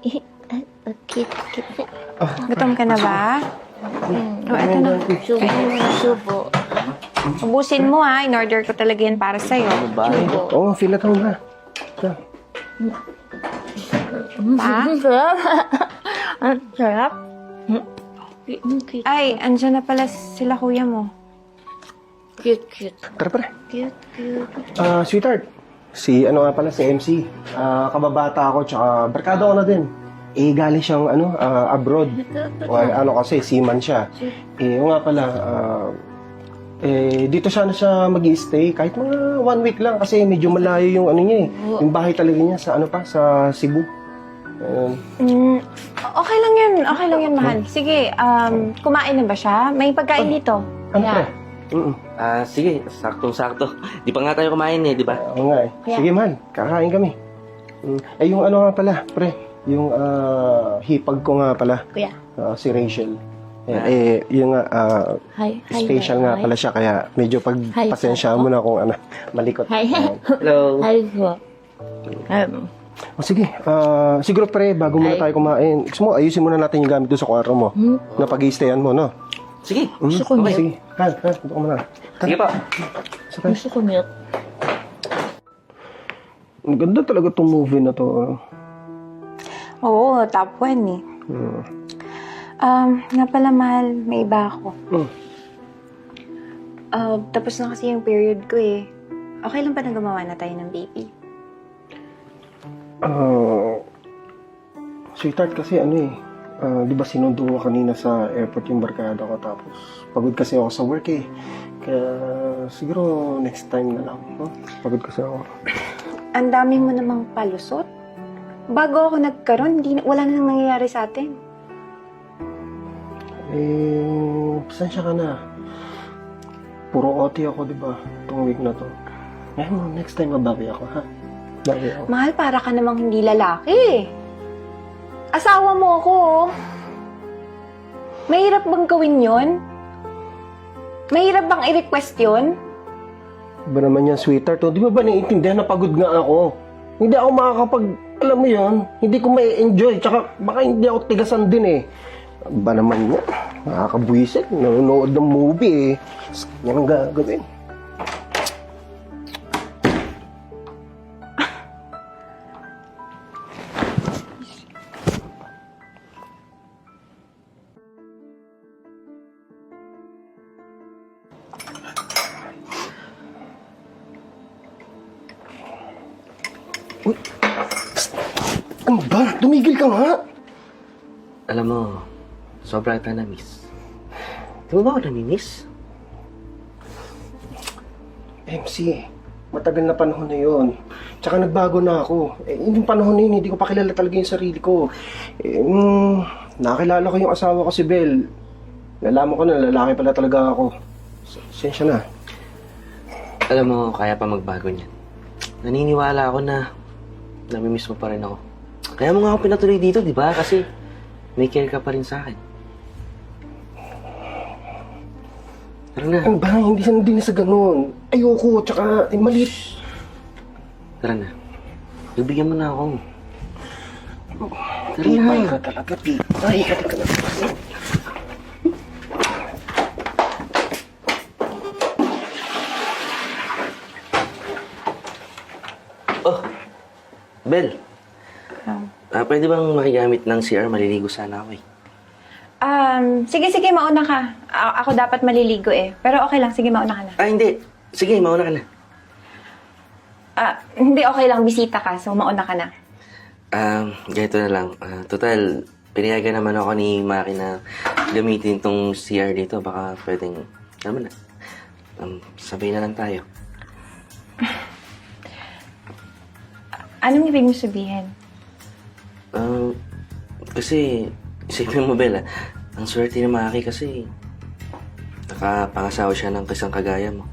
Cute. Gutom ka na ba? Eto na. Subo. Ubusin mo ha. In-order ko talaga yan para sa'yo. Oo, feel at home na. Pa? Ang sarap. Ang sarap. Ay, andyan na pala sila kuya mo. Cute. Tara pare. Cute. Sweetheart. Si ano nga pala, si MC. Kababata ako, tsaka barkada ko na din. Galing siyang abroad. Ano kasi, seaman siya. Yung nga pala, dito sana siya mag-i-stay kahit mga 1 week lang kasi medyo malayo yung ano niya eh. Yung bahay talaga niya sa sa Cebu. Okay lang yun, mahal. Sige, kumain na ba siya? May pagkain dito. Ano pre? Sige, saktong-sakto. Di pa nga tayo kumain eh, di ba? Oo nga eh. Yeah. Sige man, kakain kami. Yung ano nga pala, pre, yung hipag ko nga pala, Kuya. si Rachel. Yung Hi. special nga pala siya, kaya medyo pagpasensya mo na kung malikot. Hi. Hello. Hi po. Sige, siguro pre, bago muna tayo kumain, gusto mo, ayusin muna natin yung gamit doon sa kwarto mo, na pag-i-stayan mo, no? Sige. Gusto ko milk. Sige, dito ka muna. Sige pa. Gusto ko milk. Ang ganda talaga tong movie na to. Oo, top 1 eh. Nga pala, mahal, may iba ako. Tapos na kasi yung period ko eh. Okay lang ba na gumawa na tayo ng baby? Sweetheart, kasi di ba sinundo ko kanina sa airport yung barkada ko, tapos pagod kasi ako sa work eh. Kaya siguro next time na lang. Pagod kasi ako. Ang dami mo namang palusot. Bago ako nagkaroon, wala na nang nangyayari sa atin. Pasensya ka na. Puro OT ako, di ba? Itong week na to. Next time mabawi ako, ha? Bawi ako. Mahal, para ka namang hindi lalaki. Asawa mo ako. Mahirap bang gawin yon? Mahirap bang i-request yun? Ba naman yan, sweetheart? Di ba naiintindihan na pagod nga ako? Hindi ako makakapag, alam mo yon, hindi ko may enjoy. Tsaka baka hindi ako tigasan din eh. Ba naman mo, nakakabuisit, nanonood ng movie eh. Yan ang gagawin. Uy! Ano ba? Tumigil ka nga! Alam mo, sobra kita na-miss. Di mo ba ako nami-miss? MC, matagal na panahon na yun. Tsaka nagbago na ako. Yung panahon na yun, hindi ko pa kilala talaga yung sarili ko. Nakilala ko yung asawa ko si Bel. Nalaman ko na lalaki pala talaga ako. Sensya na. Alam mo, kaya pa magbago niyan. Naniniwala ako na nami-miss mo pa rin ako. Kaya mo nga ako pinatuloy dito, di ba? Kasi may care ka pa rin sa akin. Tara na. Ang ba? Hindi na sa ganun. Ayoko, tsaka malit. Tara na. Bibigyan mo na ako. Tara Tipay na. ka talaga, Tipay. Ka na. Oh, Bel. Pwede bang makigamit ng CR? Maliligo sana ako eh. Sige, mauna ka. Ako dapat maliligo eh. Pero okay lang, sige, mauna ka na. Hindi. Sige, mauna ka na. Hindi, okay lang, bisita ka, so mauna ka na. Ganito na lang. Total, pinayagan naman ako ni Maki na gamitin tong CR dito. Baka pwedeng, alam mo na, sabay na lang tayo. Anong ibig mo sabihin? Kasi, isipin mo, Bella, ang swerte ni Maki kasi nakapangasawa siya ng isang kagaya mo.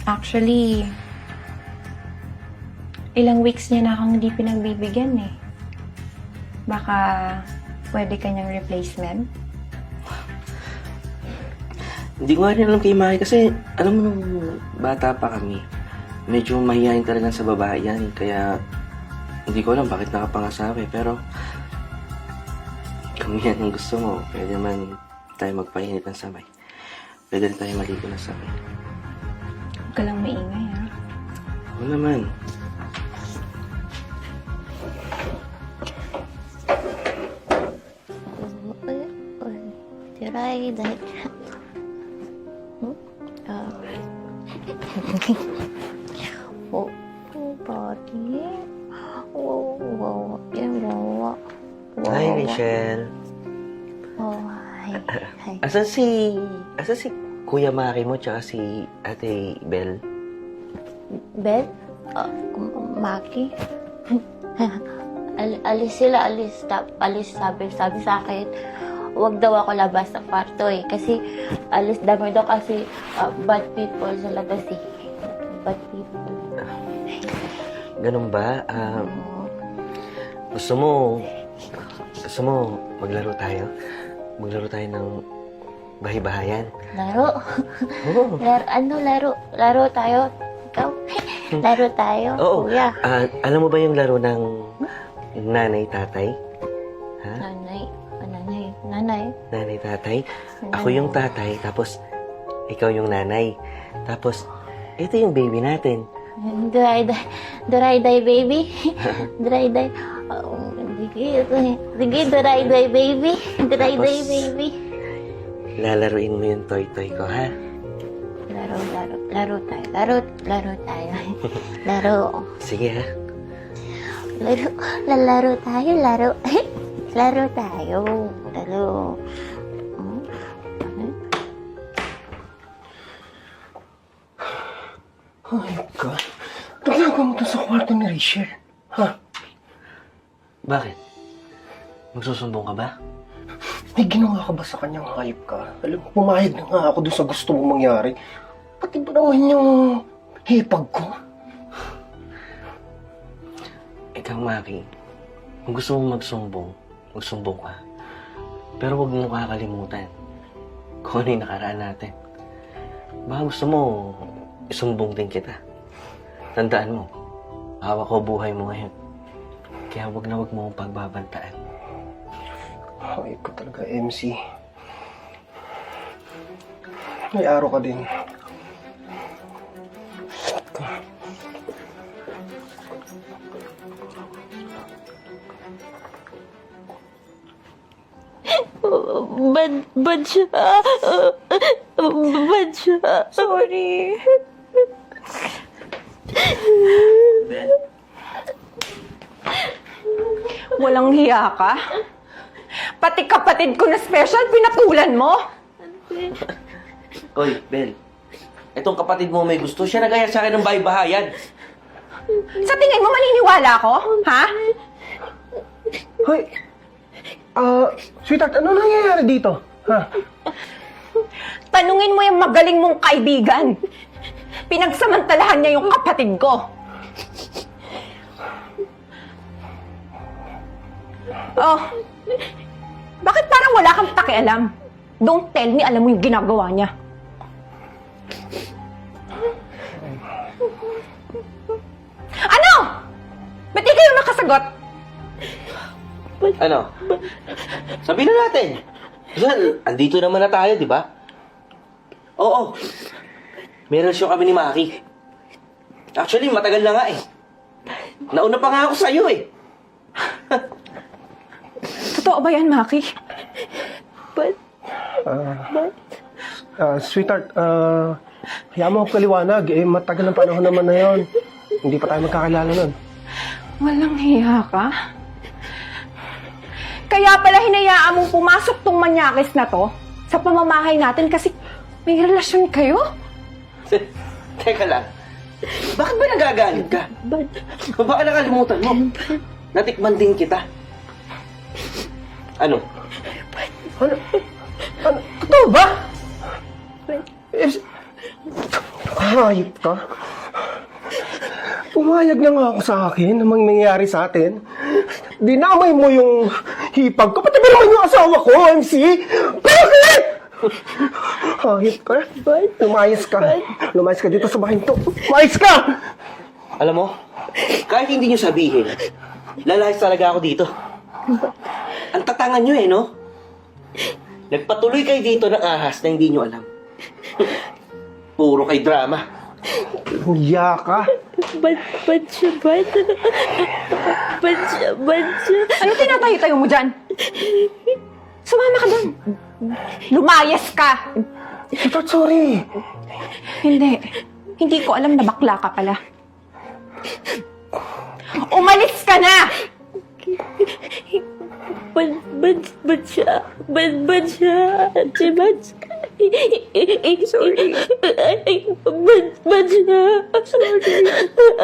Actually, ilang weeks niya na akong hindi pinagbibigyan eh. Baka pwede kanyang replacement? Hindi ko nga rin alam kay Maki kasi, alam mo nung bata pa kami, medyo mahihayin talaga sa babae yan. Kaya, hindi ko alam bakit nakapangasabi, pero kung yan ang gusto mo, pwede man tayo magpainit ng sabay. Pwede rin tayo maligo ng sabay. Huwag ka lang maingay, ha? Oo naman. Tiray, dahil... Oh, buddy. Wow, yan, wow. Hi, Rachel. Oh, hi. Hi. Asan si Kuya Maki mo tsaka si Ate Bel? Beth? Maki? Alis sila, alis, sabi sa akin, wag daw ako labas sa kwarto eh. Kasi, alis dami daw kasi bad people sa labas eh. Bad people. Ganun ba? Gusto mo maglaro tayo? Maglaro tayo ng bahay-bahayan? Laro? Oo. Laro tayo? Ikaw? Laro tayo? Oo. Kuya? Alam mo ba yung laro ng nanay-tatay? Ha? Nanay. Nanay-tatay? Ako yung tatay, tapos ikaw yung nanay. Tapos, ito yung baby natin. Duray-day, baby. Duray-day. Sige, duray-day, baby. Duray-day, Tapos, baby. Lalaruin mo yung toy-toy ko, ha? Laro tayo. Laro. Sige, ha? Laro tayo, laro. Laro tayo. Laro. Oh my God. Ano ginagawa mo doon sa kwarto ni Rachel? Ha? Bakit? Magsusumbong ka ba? May ginawa ka ba sa kanyang hayop ka? Alam mo, pumayag na nga ako doon sa gusto mong mangyari. Pati ba naman yung hipag ko? Ikaw, Maki, kung gusto mong magsumbong ka. Pero huwag mo kakalimutan kung ano yung nakaraan natin. Baka gusto mo, isumbong din kita. Tandaan mo, hawak ko buhay mo ngayon. Kaya huwag mo akong pagbabantaan. Hayop ko talaga, MC. May araw ka din. Bad siya. Bad siya. Sorry. Walang hiya ka? Pati kapatid ko na special, pinatulan mo? Hoy, Bel. Itong kapatid mo may gusto. Siya nagaya sa akin ng bahay-bahayan. Sa tingin mo maniniwala ako? Ha? Hoy! Sweetheart, ano nangyayari dito? Ha? Tanungin mo yung magaling mong kaibigan. Pinagsamantalahan niya yung kapatid ko. Oh, bakit parang wala kang pakialam? Don't tell me alam mo yung ginagawa niya. Ano? Ba't di kayo nakasagot? Ano? Sabihin na natin. Andito naman na tayo, di ba? Oo. May relasyon kami ni Maki. Actually, matagal na nga eh. Nauna pa nga ako sa'yo eh. Totoo ba yan, Maki? Sweetheart, hayaan mo ako kaliwanag. Matagal ng panahon naman na yon. Hindi pa tayo magkakilala nun. Walang hiya ka? Kaya pala hinayaan mong pumasok tong manyakis na to sa pamamahay natin kasi may relasyon kayo? Teka lang. Bakit ba nagagalit ka? Baka nakalimutan mo. Natikman din kita. Ano? Totoo ba? Hayop ka? Pumayag na nga ako sa akin ang mangyayari sa atin. Dinamay mo yung hipag ko. Pati ba naman yung asawa ko, MC? Bakit? Hayop ka? Lumayas ka. Lumayas ka dito sa bahay to. Lumayas ka! Alam mo, kahit hindi nyo sabihin, Lalayas talaga ako dito. Ang tatangan nyo no? Nagpatuloy kayo dito ng ahas na hindi nyo alam. Puro kay drama. Hiya ka. Bad siya. Ano tinatayo-tayo mo dyan? Sumama ka doon. Lumayas ka. Sweetheart, sorry. Hindi. Hindi ko alam na bakla ka pala. Umalis ka na! Bad siya. Sorry. Bad siya. Sorry.